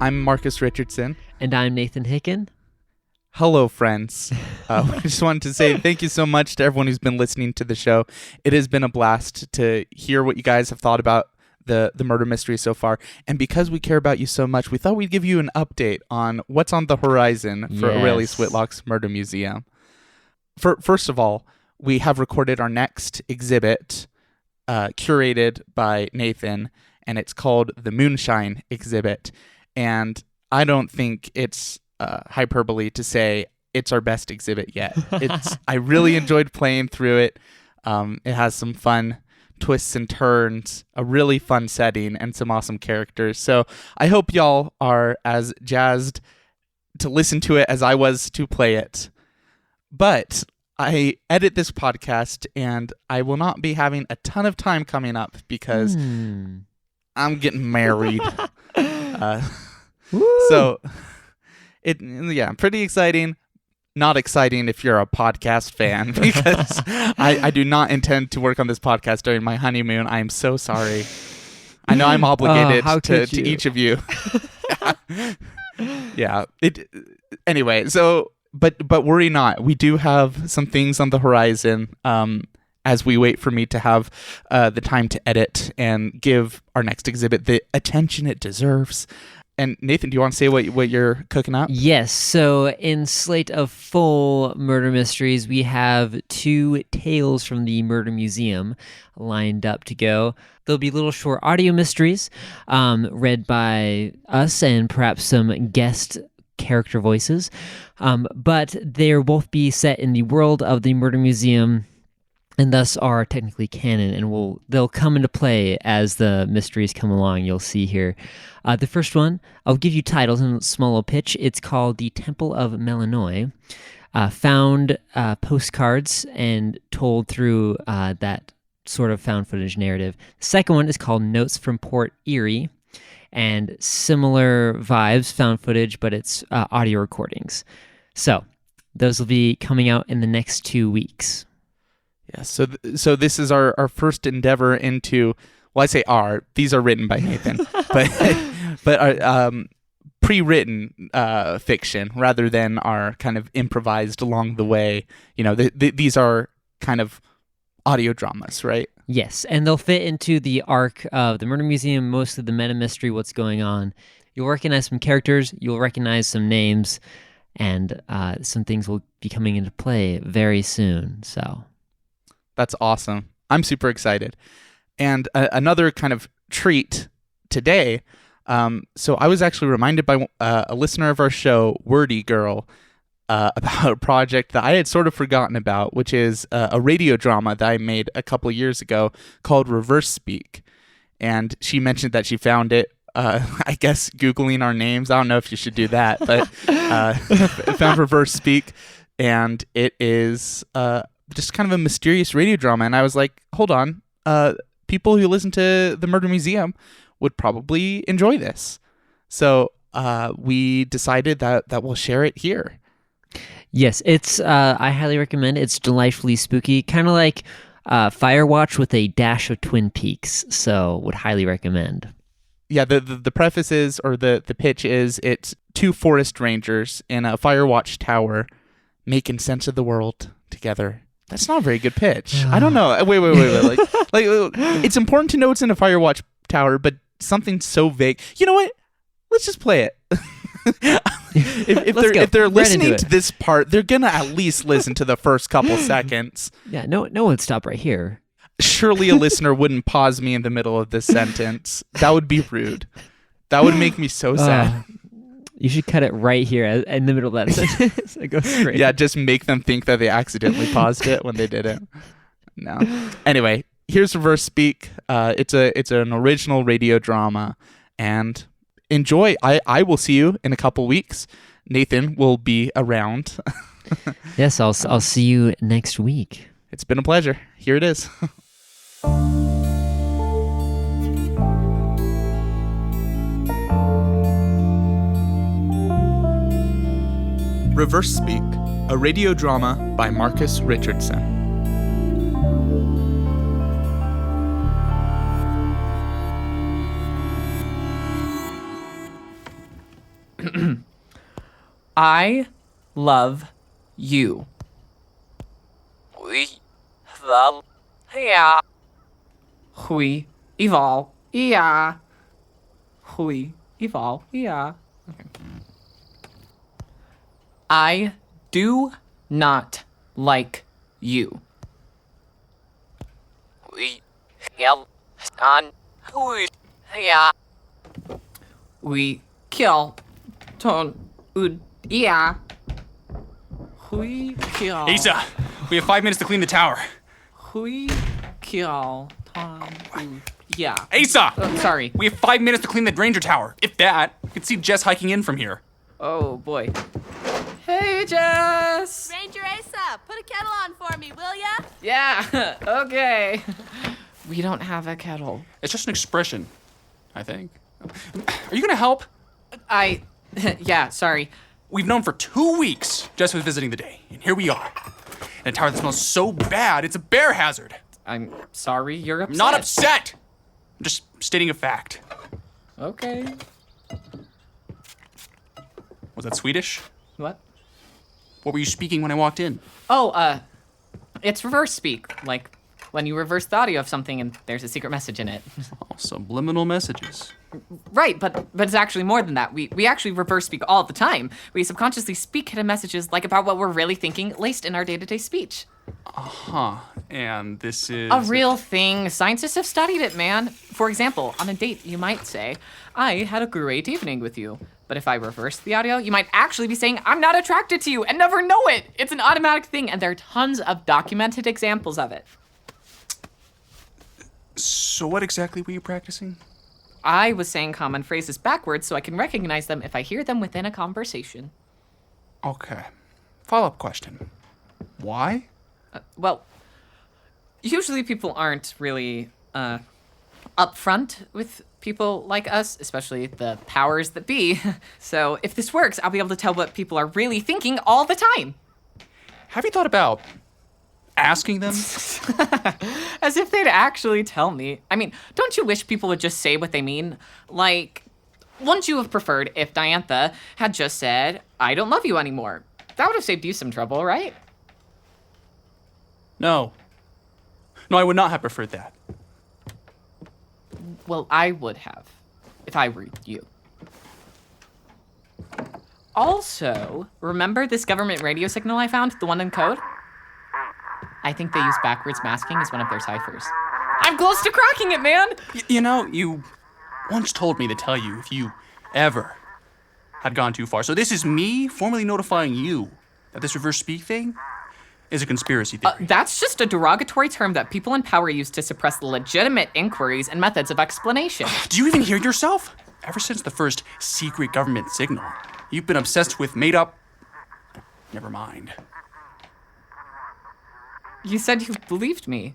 I'm Marcus Richardson. And I'm Nathan Hicken. Hello, friends. We just wanted to say thank you so much to everyone who's been listening to the show. It has been a blast to hear what you guys have thought about the murder mystery so far. And because we care about you so much, we thought we'd give you an update on what's on the horizon for Aurelius Whitlock's Murder Museum. First of all, we have recorded our next exhibit, curated by Nathan, and it's called the Moonshine Exhibit. And I don't think it's hyperbole to say it's our best exhibit yet. I really enjoyed playing through it. It has some fun twists and turns, a really fun setting, and some awesome characters. So I hope y'all are as jazzed to listen to it as I was to play it. But I edit this podcast, and I will not be having a ton of time coming up because I'm getting married. So pretty exciting. Not exciting if you're a podcast fan, because I do not intend to work on this podcast during my honeymoon. I am so sorry. I know I'm obligated to each of you. Yeah. Anyway, so but worry not. We do have some things on the horizon as we wait for me to have the time to edit and give our next exhibit the attention it deserves. And Nathan, do you want to say what you're cooking up? Yes. So in slate of full murder mysteries, we have 2 tales from the Murder Museum lined up to go. There'll be little short audio mysteries read by us and perhaps some guest character voices. But they'll both be set in the world of the Murder Museum, and thus are technically canon, and they'll come into play as the mysteries come along. You'll see here. The first one, I'll give you titles in a small little pitch. It's called The Temple of Melanoy. Found postcards and told through that sort of found footage narrative. The second one is called Notes from Port Erie, and similar vibes, found footage, but it's audio recordings. So those will be coming out in the next 2 weeks. Yeah, so this is our first endeavor into, well, I say these are written by Nathan, but our pre-written fiction rather than our kind of improvised along the way. You know, these are kind of audio dramas, right? Yes, and they'll fit into the arc of the Murder Museum, most of the meta mystery, what's going on. You'll recognize some characters, you'll recognize some names, and some things will be coming into play very soon, so... That's awesome. I'm super excited. And another kind of treat today, so I was actually reminded by a listener of our show, Wordy Girl, about a project that I had sort of forgotten about, which is a radio drama that I made a couple of years ago called Reverse Speak. And she mentioned that she found it, I guess, Googling our names. I don't know if you should do that, but found Reverse Speak, and it is... just kind of a mysterious radio drama. And I was like, hold on, people who listen to the Murder Museum would probably enjoy this. So we decided that we'll share it here. Yes, it's I highly recommend it. It's delightfully spooky, kind of like Firewatch with a dash of Twin Peaks. So would highly recommend. Yeah, the preface is, or the pitch is, it's 2 forest rangers in a Firewatch tower making sense of the world together. That's not a very good pitch. I don't know. Wait. Like, it's important to know it's in a Firewatch tower, but something so vague. You know what? Let's just play it. if they're listening to this part, they're gonna at least listen to the first couple seconds. Yeah, no one would stop right here. Surely a listener wouldn't pause me in the middle of this sentence. That would be rude. That would make me so sad. You should cut it right here in the middle of that sentence. It goes straight. Yeah, just make them think that they accidentally paused it when they didn't. No. Anyway, here's Reverse Speak. It's an original radio drama, and enjoy. I will see you in a couple weeks. Nathan will be around. Yes, I'll see you next week. It's been a pleasure. Here it is. Reverse Speak, a radio drama by Marcus Richardson. I love you. Yeah. Hui evolve. Yeah. Hui evolve. Yeah. Okay. I do not like you. We kill on who yeah. We kill ton ud yeah. Hui kill. Asa, we have 5 minutes to clean the tower. Hui kill ton ud yeah. Asa! Sorry. We have 5 minutes to clean the Ranger Tower. If that, you can see Jess hiking in from here. Oh boy. Hey Jess. Ranger Asa, put a kettle on for me, will ya? Yeah. Okay. We don't have a kettle. It's just an expression, I think. Are you gonna help? Yeah, sorry. We've known for 2 weeks Jess was visiting the day, and here we are. In a tower that smells so bad, it's a bear hazard. I'm sorry you're upset. I'm not upset! I'm just stating a fact. Okay. Was that Swedish? What? What were you speaking when I walked in? Oh, it's reverse speak. Like when you reverse the audio of something and there's a secret message in it. Oh, subliminal messages. Right, but it's actually more than that. We actually reverse speak all the time. We subconsciously speak hidden messages like about what we're really thinking laced in our day-to-day speech. Huh. And this is... A real thing. Scientists have studied it, man. For example, on a date, you might say, I had a great evening with you. But if I reverse the audio, you might actually be saying, I'm not attracted to you, and never know it. It's an automatic thing, and there are tons of documented examples of it. So what exactly were you practicing? I was saying common phrases backwards so I can recognize them if I hear them within a conversation. Okay. Follow-up question. Why? Well, usually people aren't really upfront with people like us, especially the powers that be. So if this works, I'll be able to tell what people are really thinking all the time. Have you thought about asking them? As if they'd actually tell me. I mean, don't you wish people would just say what they mean? Like, wouldn't you have preferred if Diantha had just said, I don't love you anymore? That would have saved you some trouble, right? No. No, I would not have preferred that. Well, I would have, if I were you. Also, remember this government radio signal I found, the one in code? I think they use backwards masking as one of their ciphers. I'm close to cracking it, man! You know, you once told me to tell you if you ever had gone too far. So this is me formally notifying you that this reverse speak thing is a conspiracy theory. That's just a derogatory term that people in power use to suppress legitimate inquiries and methods of explanation. Do you even hear yourself? Ever since the first secret government signal, you've been obsessed with made-up... Never mind. You said you believed me.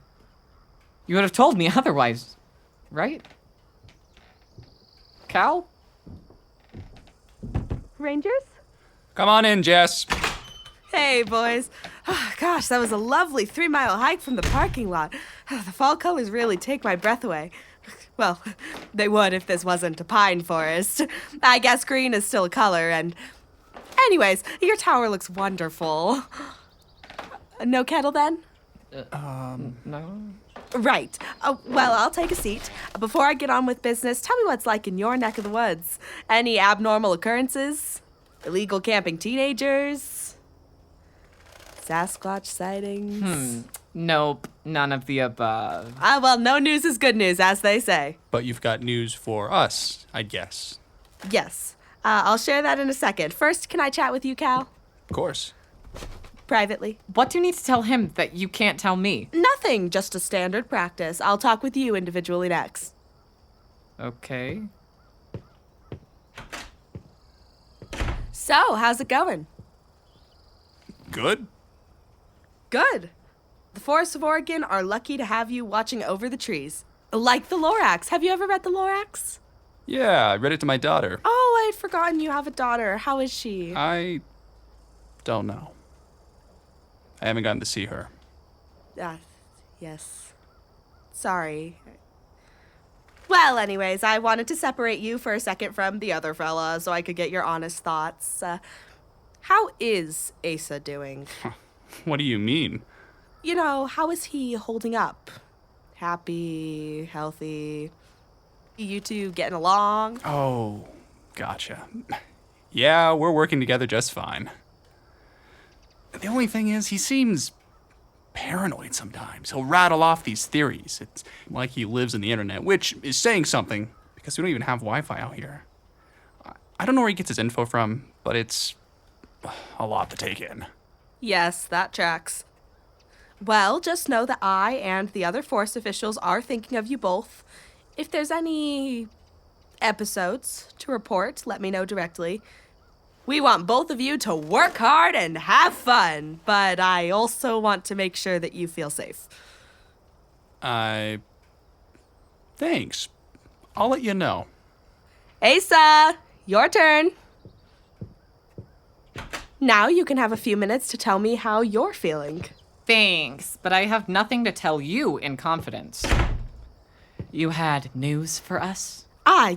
You would have told me otherwise, right? Cal? Rangers? Come on in, Jess. Hey, boys. Gosh, that was a lovely 3-mile hike from the parking lot. The fall colors really take my breath away. Well, they would if this wasn't a pine forest. I guess green is still a color, and... Anyways, your tower looks wonderful. No kettle, then? No. Right. Well, I'll take a seat. Before I get on with business, tell me what's like in your neck of the woods. Any abnormal occurrences? Illegal camping teenagers? Sasquatch sightings? Nope, none of the above. Well, no news is good news, as they say. But you've got news for us, I guess. Yes. I'll share that in a second. First, can I chat with you, Cal? Of course. Privately. What do you need to tell him that you can't tell me? Nothing, just a standard practice. I'll talk with you individually next. Okay. So, how's it going? Good? Good. The forests of Oregon are lucky to have you watching over the trees. Like the Lorax. Have you ever read the Lorax? Yeah, I read it to my daughter. Oh, I'd forgotten you have a daughter. How is she? I don't know. I haven't gotten to see her. Yes. Sorry. Well, anyways, I wanted to separate you for a second from the other fella so I could get your honest thoughts. How is Asa doing? What do you mean? You know, how is he holding up? Happy, healthy? You two getting along? Oh, gotcha. Yeah, we're working together just fine. The only thing is, he seems paranoid sometimes. He'll rattle off these theories. It's like he lives in the internet, which is saying something, because we don't even have Wi-Fi out here. I don't know where he gets his info from, but it's a lot to take in. Yes, that tracks. Well, just know that I and the other Force officials are thinking of you both. If there's any episodes to report, let me know directly. We want both of you to work hard and have fun, but I also want to make sure that you feel safe. Thanks. I'll let you know. Asa, your turn. Now you can have a few minutes to tell me how you're feeling. Thanks, but I have nothing to tell you in confidence. You had news for us?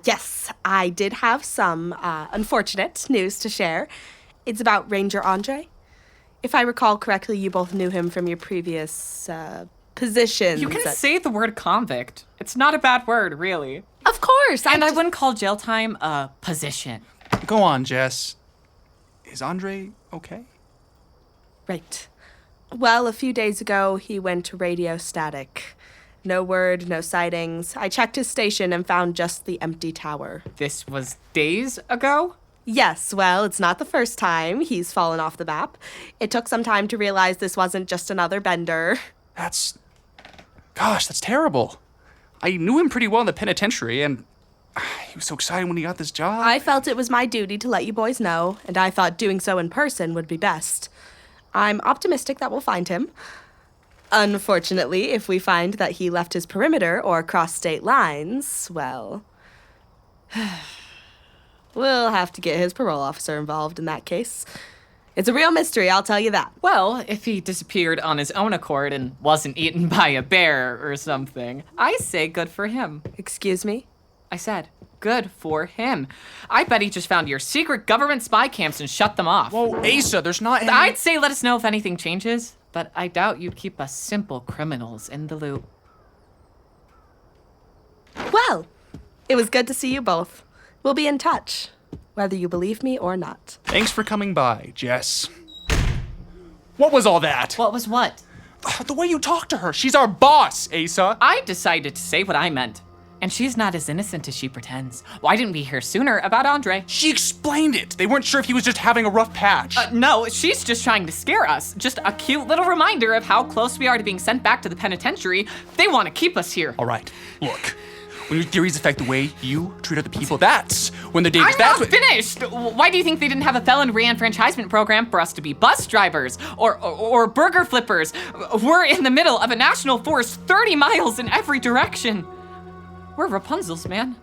Yes, I did have some unfortunate news to share. It's about Ranger Andre. If I recall correctly, you both knew him from your previous positions. You can say the word convict. It's not a bad word, really. Of course. And I wouldn't call jail time a position. Go on, Jess. Is Andre okay? Right. Well, a few days ago, he went radio static. No word, no sightings. I checked his station and found just the empty tower. This was days ago? Yes, well, it's not the first time he's fallen off the map. It took some time to realize this wasn't just another bender. Gosh, that's terrible. I knew him pretty well in the penitentiary, and he was so excited when he got this job. I felt it was my duty to let you boys know, and I thought doing so in person would be best. I'm optimistic that we'll find him. Unfortunately, if we find that he left his perimeter or crossed state lines, well, we'll have to get his parole officer involved in that case. It's a real mystery, I'll tell you that. Well, if he disappeared on his own accord and wasn't eaten by a bear or something, I say good for him. Excuse me? I said, good for him. I bet he just found your secret government spy camps and shut them off. Whoa, Asa, there's not any... I'd say let us know if anything changes, but I doubt you'd keep us simple criminals in the loop. Well, it was good to see you both. We'll be in touch, whether you believe me or not. Thanks for coming by, Jess. What was all that? What was what? The way you talk to her. She's our boss, Asa. I decided to say what I meant. And she's not as innocent as she pretends. Why didn't we hear sooner about Andre? She explained it. They weren't sure if he was just having a rough patch. No, she's just trying to scare us. Just a cute little reminder of how close we are to being sent back to the penitentiary. They want to keep us here. All right, look. When your theories affect the way you treat other people, that's when the danger... I'm not finished! Why do you think they didn't have a felon re-enfranchisement program for us to be bus drivers or burger flippers? We're in the middle of a national forest 30 miles in every direction. We're Rapunzels, man.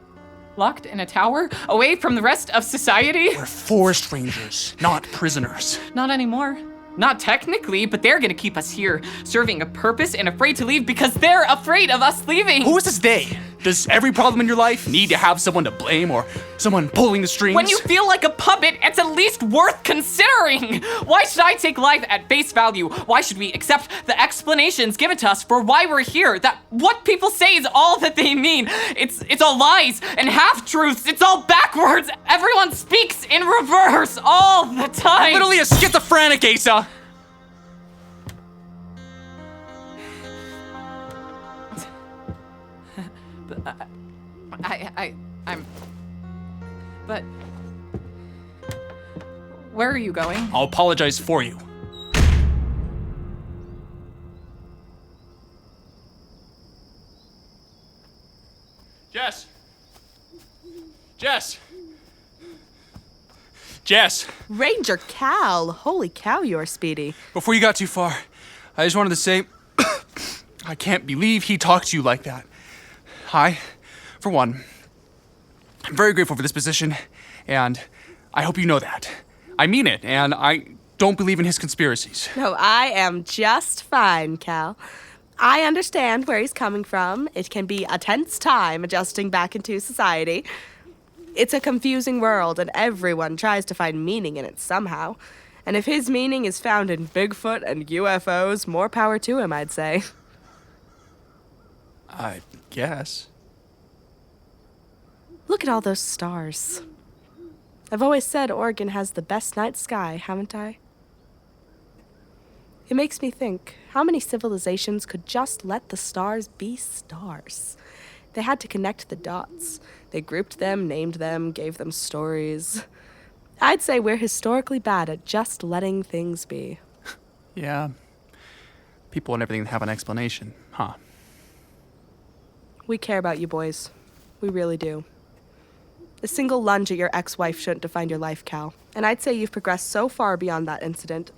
Locked in a tower, away from the rest of society. We're forest rangers, not prisoners. Not anymore. Not technically, but they're gonna keep us here, serving a purpose and afraid to leave because they're afraid of us leaving. Who is this they? Does every problem in your life need to have someone to blame or someone pulling the strings? When you feel like a puppet, it's at least worth considering. Why should I take life at face value? Why should we accept the explanations given to us for why we're here? That what people say is all that they mean. It's all lies and half-truths. It's all backwards. Everyone speaks in reverse all the time. Literally a schizophrenic, Asa. I'm... But... Where are you going? I'll apologize for you. Jess! Jess! Jess! Ranger Cal! Holy cow, you're speedy. Before you got too far, I just wanted to say, I can't believe he talked to you like that. For one, I'm very grateful for this position, and I hope you know that. I mean it, and I don't believe in his conspiracies. No, I am just fine, Cal. I understand where he's coming from. It can be a tense time adjusting back into society. It's a confusing world, and everyone tries to find meaning in it somehow. And if his meaning is found in Bigfoot and UFOs, more power to him, I'd say. I guess. Look at all those stars. I've always said Oregon has the best night sky, haven't I? It makes me think, how many civilizations could just let the stars be stars? They had to connect the dots. They grouped them, named them, gave them stories. I'd say we're historically bad at just letting things be. Yeah. People and everything have an explanation, huh? We care about you boys. We really do. A single lunge at your ex-wife shouldn't define your life, Cal. And I'd say you've progressed so far beyond that incident.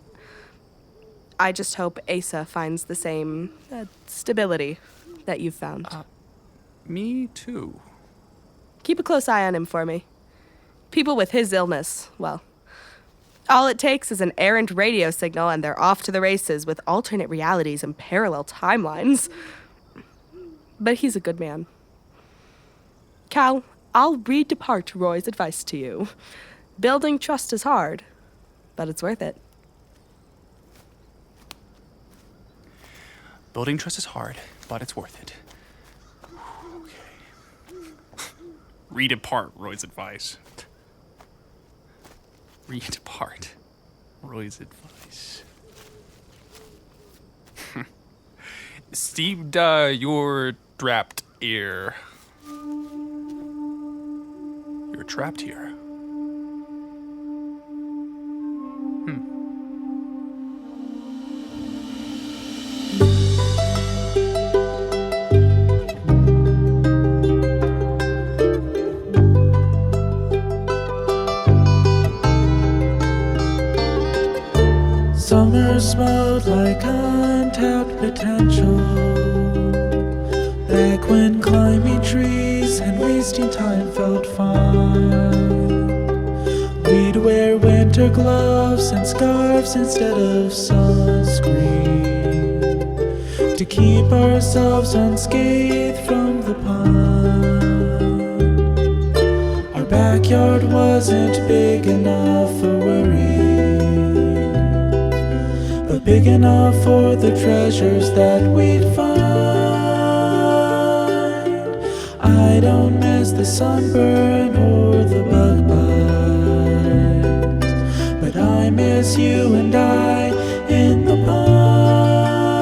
I just hope Asa finds the same stability that you've found. Me too. Keep a close eye on him for me. People with his illness, well, all it takes is an errant radio signal and they're off to the races with alternate realities and parallel timelines. But he's a good man. Cal, I'll re-depart Roy's advice to you. Building trust is hard, but it's worth it. Building trust is hard, but it's worth it. Okay. Read apart Roy's advice. Read apart Roy's advice. Steve, you're trapped here. You're trapped here. Summer smelled like untapped potential. Back when climbing trees and wasting time felt fine. We'd wear winter gloves and scarves instead of sunscreen to keep ourselves unscathed from the pine. Our backyard wasn't big enough for worry, but big enough for the treasures that we'd find. I don't miss the sunburn or the bug bites, but I miss you and I in the pine,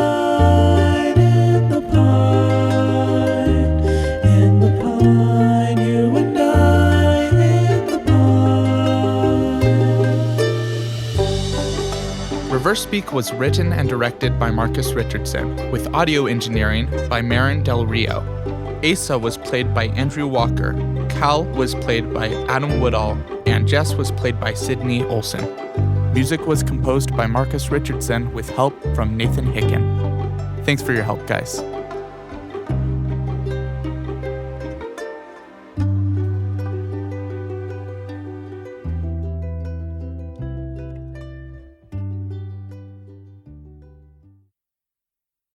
in the pine, in the pine, you and I in the pine. Reverse Speak was written and directed by Marcus Richardson, with audio engineering by Maren Del Rio. Asa was played by Andrew Walker, Cal was played by Adam Woodall, and Jess was played by Sydney Olsen. Music was composed by Marcus Richardson with help from Nathan Hicken. Thanks for your help, guys.